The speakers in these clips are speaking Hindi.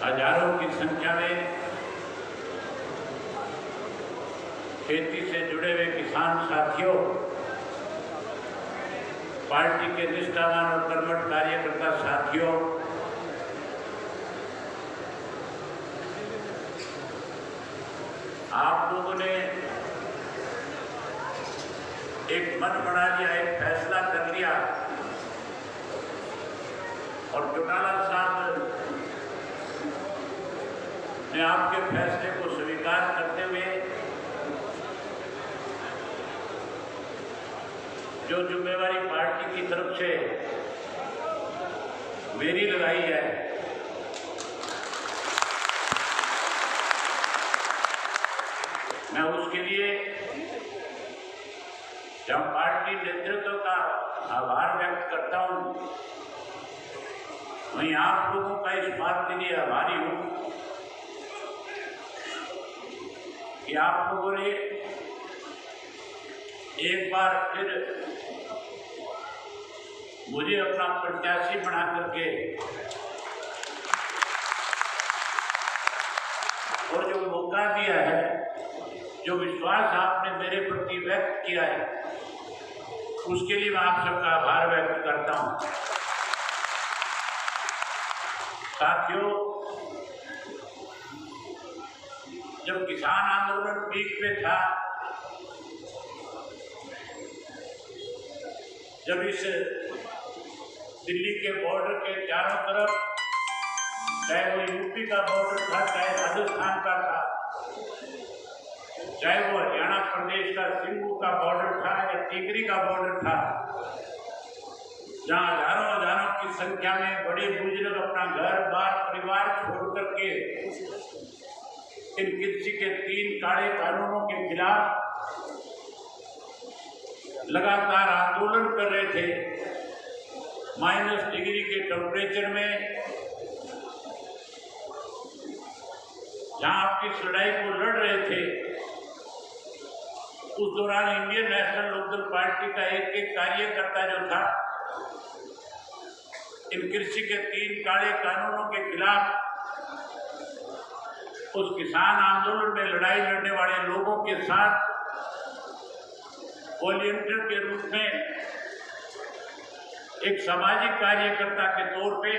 हजारों की संख्या में खेती से जुड़े हुए किसान साथियों, पार्टी के निष्ठावान और कर्मठ कार्यकर्ता साथियों, आप लोगों ने एक मन बना लिया, एक फैसला कर लिया और चौटाला साहब ने आपके फैसले को स्वीकार करते हुए जो जिम्मेवारी पार्टी की तरफ से मेरी लगाई है, मैं उसके लिए जब पार्टी नेतृत्व का आभार व्यक्त करता हूं, वहीं आप लोगों का इस बात के लिए आभारी हूं कि आप लोगों ने एक बार फिर मुझे अपना प्रत्याशी बना करके और जो मौका दिया है, जो विश्वास आपने मेरे प्रति व्यक्त किया है, उसके लिए मैं आप सबका आभार व्यक्त करता हूं। साथियों, जब किसान आंदोलन पीक पे था, जब इस दिल्ली के बॉर्डर के चारों तरफ, चाहे वो यूपी का बॉर्डर था, चाहे राजस्थान का था, चाहे वो हरियाणा प्रदेश का सिंगू का बॉर्डर था या टिकरी का बॉर्डर था, जहाँ हजारों की संख्या में बड़े बुजुर्ग अपना घर बार परिवार छोड़ करके इन कृषि के 3 काले कानूनों के खिलाफ लगातार आंदोलन कर रहे थे, -डिग्री के टेम्परेचर में, जहां आपकी इस लड़ाई को लड़ रहे थे, उस दौरान इंडियन नेशनल लोकदल पार्टी का एक कार्यकर्ता जो था, इन कृषि के 3 काले कानूनों के खिलाफ उस किसान आंदोलन में लड़ाई लड़ने वाले लोगों के साथ वॉलंटियर के रूप में एक सामाजिक कार्यकर्ता के तौर पे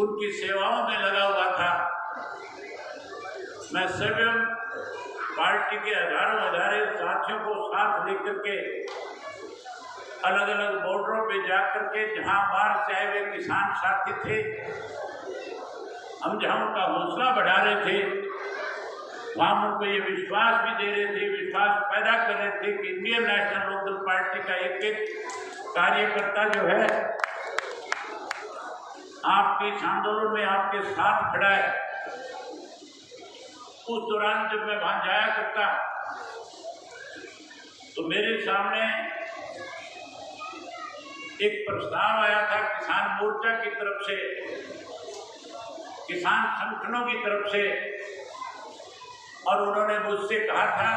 उनकी सेवाओं में लगा हुआ था। मैं स्वयं पार्टी के हजारों साथियों को साथ लेकर के अलग अलग बॉर्डरों पे जाकर के, जहां बाहर से आए हुए किसान साथी थे, हम जहां उनका हौसला बढ़ा रहे थे, वहां उनको ये विश्वास भी दे रहे थे, विश्वास पैदा कर रहे थे कि इंडियन नेशनल लोकदल पार्टी का एक कार्यकर्ता जो है आपके इस आंदोलन में आपके साथ खड़ा है। उस दौरान जब मैं वहां जाया करता तो मेरे सामने एक प्रस्ताव आया था किसान मोर्चा की तरफ से, किसान संगठनों की तरफ से, और उन्होंने मुझसे कहा था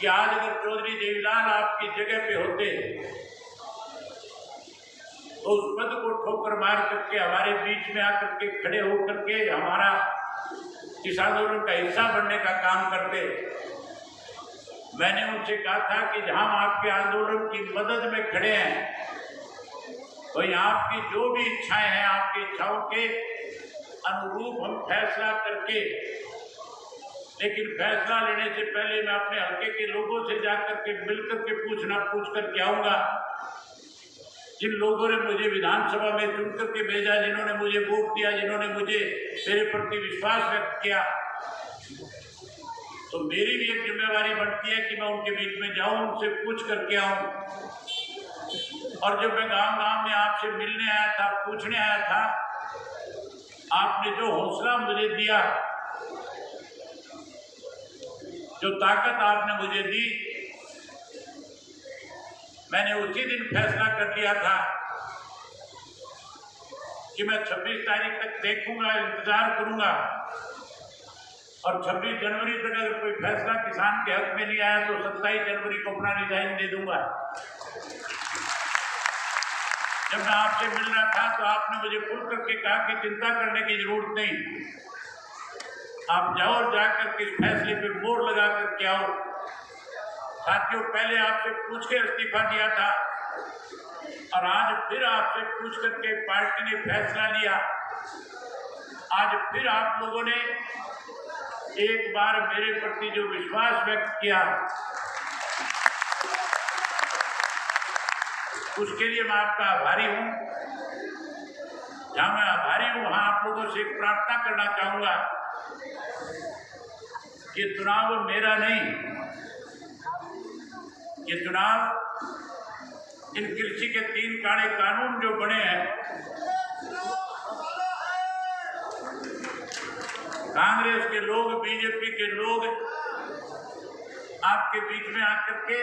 कि आज अगर चौधरी देवीलाल आपकी जगह पे होते तो उस पद को ठोकर मार करके हमारे बीच में आकर के खड़े होकर के हमारा इस आंदोलन का हिस्सा बनने का काम करते। मैंने उनसे कहा था कि जहां आपके आंदोलन की मदद में खड़े हैं, वही आपकी जो भी इच्छाएं हैं, आपकी इच्छाओं के अनुरूप हम फैसला करके, लेकिन फैसला लेने से पहले मैं अपने हल्के के लोगों से जाकर के मिलकर के पूछ करके आऊंगा, जिन लोगों ने मुझे विधानसभा में चुन करके भेजा, जिन्होंने मुझे वोट दिया, जिन्होंने मुझे मेरे प्रति विश्वास व्यक्त किया, तो मेरी भी एक जिम्मेवारी बनती है कि मैं उनके बीच में जाऊं, उनसे पूछ करके आऊं। और जब मैं गांव-गांव में आपसे मिलने आया था, पूछने आया था, आपने जो हौसला मुझे दिया, जो ताकत आपने मुझे दी, मैंने उसी दिन फैसला कर लिया था कि मैं 26 तारीख तक देखूंगा, इंतजार करूंगा, और 26 जनवरी तक अगर कोई फैसला किसान के हक में नहीं आया तो 27 जनवरी को अपना रिजाइन दे दूंगा। जब मैं आपसे मिल रहा था तो आपने मुझे खुल करके कहा कि चिंता करने की जरूरत नहीं, आप जाओ और जाकर के इस फैसले पे मोहर लगा करके आओ। साथियों, पहले आपसे पूछ के इस्तीफा दिया था और आज फिर आपसे पूछ करके पार्टी ने फैसला लिया। आज फिर आप लोगों ने एक बार मेरे प्रति जो विश्वास व्यक्त किया, उसके लिए मैं आपका आभारी हूं। जहां मैं आभारी हूं वहां आप लोगों से एक प्रार्थना करना चाहूंगा कि चुनाव मेरा नहीं, ये चुनाव इन कृषि के 3 काले कानून जो बने हैं, कांग्रेस के लोग, बीजेपी के लोग आपके बीच में आकर के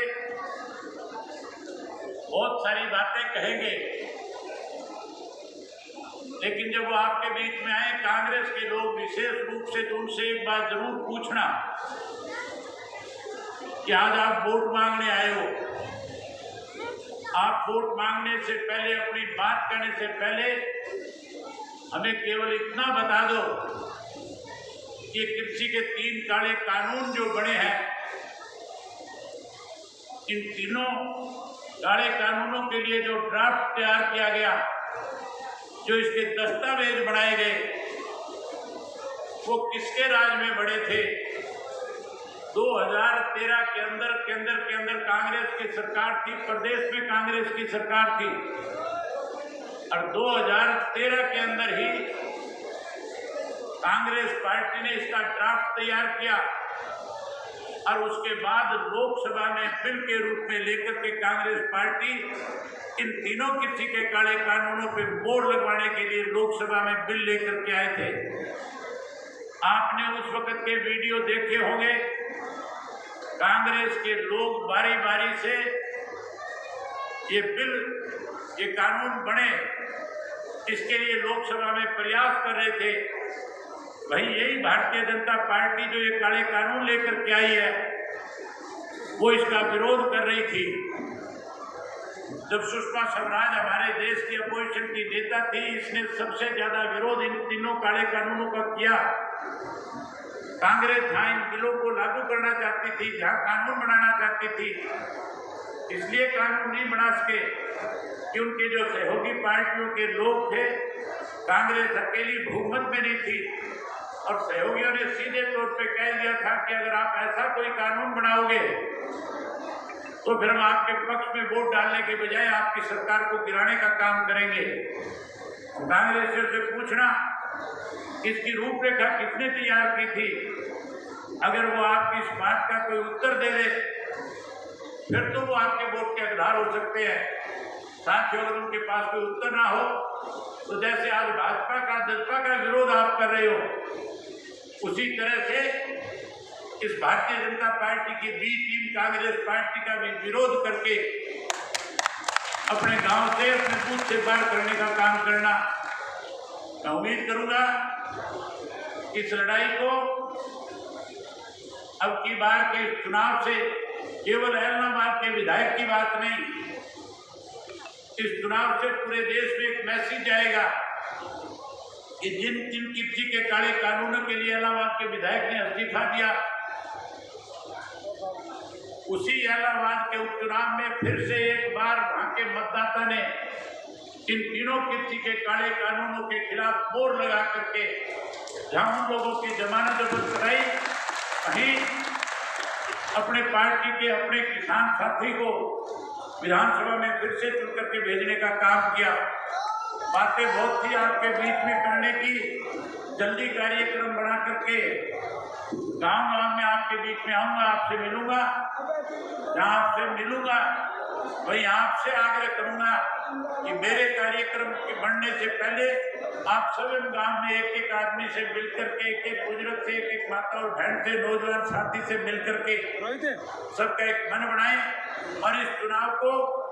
बहुत सारी बातें कहेंगे, लेकिन जब वो आपके बीच में आए कांग्रेस के लोग विशेष रूप से, तो उनसे एक बात जरूर पूछना कि आज आप वोट मांगने आए हो। आप वोट मांगने से पहले, अपनी बात करने से पहले हमें केवल इतना बता दो कि कृषि के 3 काले कानून जो बने हैं, इन तीनों काले कानूनों के लिए जो ड्राफ्ट तैयार किया गया, जो इसके दस्तावेज बनाए गए, वो किसके राज में बने थे? 2013 के अंदर कांग्रेस की सरकार थी, प्रदेश में कांग्रेस की सरकार थी, और 2013 के अंदर ही कांग्रेस पार्टी ने इसका ड्राफ्ट तैयार किया और उसके बाद लोकसभा में बिल के रूप में लेकर के कांग्रेस पार्टी इन तीनों कृषि के काले कानूनों पे मोहर लगवाने के लिए लोकसभा में बिल लेकर के आए थे। आपने उस वक्त के वीडियो देखे होंगे। कांग्रेस के लोग बारी बारी से ये बिल, ये कानून बने, इसके लिए लोकसभा में प्रयास कर रहे थे। भाई, यही भारतीय जनता पार्टी जो ये काले कानून लेकर के आई है, वो इसका विरोध कर रही थी। जब सुषमा स्वराज हमारे देश की अपोजिशन की नेता थी, इसने सबसे ज्यादा विरोध इन तीनों काले कानूनों का किया। कांग्रेस जहां इन बिलों को लागू करना चाहती थी, जहां कानून बनाना चाहती थी, इसलिए कानून नहीं बना सके कि उनके जो सहयोगी पार्टियों के लोग थे, कांग्रेस अकेली बहुमत में नहीं थी, और सहयोगियों ने सीधे तौर पे कह दिया था कि अगर आप ऐसा कोई कानून बनाओगे तो फिर हम आपके पक्ष में वोट डालने के बजाय आपकी सरकार को गिराने का काम करेंगे। कांग्रेसियों से पूछना, इसकी रूपरेखा किसने तैयार की थी? अगर वो आपकी इस बात का कोई उत्तर दे दे, फिर तो वो आपके वोट के हकदार हो सकते हैं। साथियों, अगर उनके पास कोई उत्तर ना हो, तो जैसे आज भाजपा का, जनता का विरोध आप कर रहे हो, उसी तरह से इस भारतीय जनता पार्टी की बी टीम कांग्रेस पार्टी का भी विरोध करके अपने गांव से, अपने बूथ से बाहर करने का काम करना। मैं उम्मीद करूंगा इस लड़ाई को अब की बार के चुनाव से केवल ऐलनाबाद के विधायक की बात नहीं, इस चुनाव से पूरे देश में एक मैसेज जाएगा कि जिन कृषि के काले कानूनों के लिए इलाहाबाद के विधायक ने इस्तीफा दिया, उसी इलाहाबाद के उपचुनाव में फिर से एक बार वहां के मतदाता ने इन तीनों कृषि के काले कानूनों के खिलाफ मोहर लगा करके जहां उन लोगों की जमानत जब्त कराई, वहीं अपने पार्टी के, अपने किसान साथी को विधानसभा में फिर से चुन करके भेजने का काम किया। बातें बहुत थी आपके बीच में करने की, जल्दी कार्यक्रम बना करके गांव में आपके बीच में आऊंगा, आपसे मिलूंगा। जहां आपसे मिलूंगा वहीं आपसे आग्रह करूंगा कि मेरे कार्यक्रम के बढ़ने से पहले आप सभी गांव में एक एक आदमी से मिलकर के, एक एक बुजुर्ग से, एक एक माता और बहन से, नौजवान साथी से मिलकर के सबका एक मन बनाए और इस चुनाव को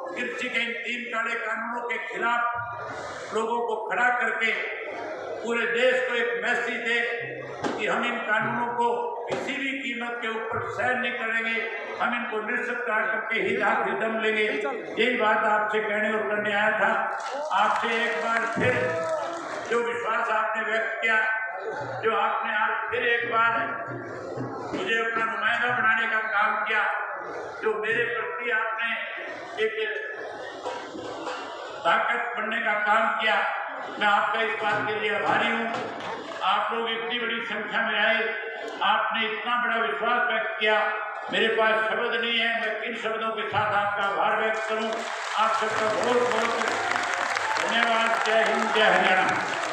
कृषि के इन 3 काले कानूनों के खिलाफ लोगों को खड़ा करके पूरे देश को एक मैसेज दे कि हम इन कानूनों को किसी भी कीमत के ऊपर सहन नहीं करेंगे, हम इनको निरस्त करा करके ही दम लेंगे। यही बात आपसे कहने और करने आया था। आपसे एक बार फिर जो विश्वास आपने व्यक्त किया, जो आपने आज फिर एक बार मुझे अपना नुमाइंदा बनाने का काम किया, जो मेरे प्रति आपने एक ताकत बनने का काम किया, मैं आपका इस बात के लिए आभारी हूँ। आप लोग इतनी बड़ी संख्या में आए, आपने इतना बड़ा विश्वास व्यक्त किया, मेरे पास शब्द नहीं है, मैं किन शब्दों के साथ आपका आभार व्यक्त करूं। आप सबका बहुत बहुत धन्यवाद। जय हिंद, जय हरियाणा।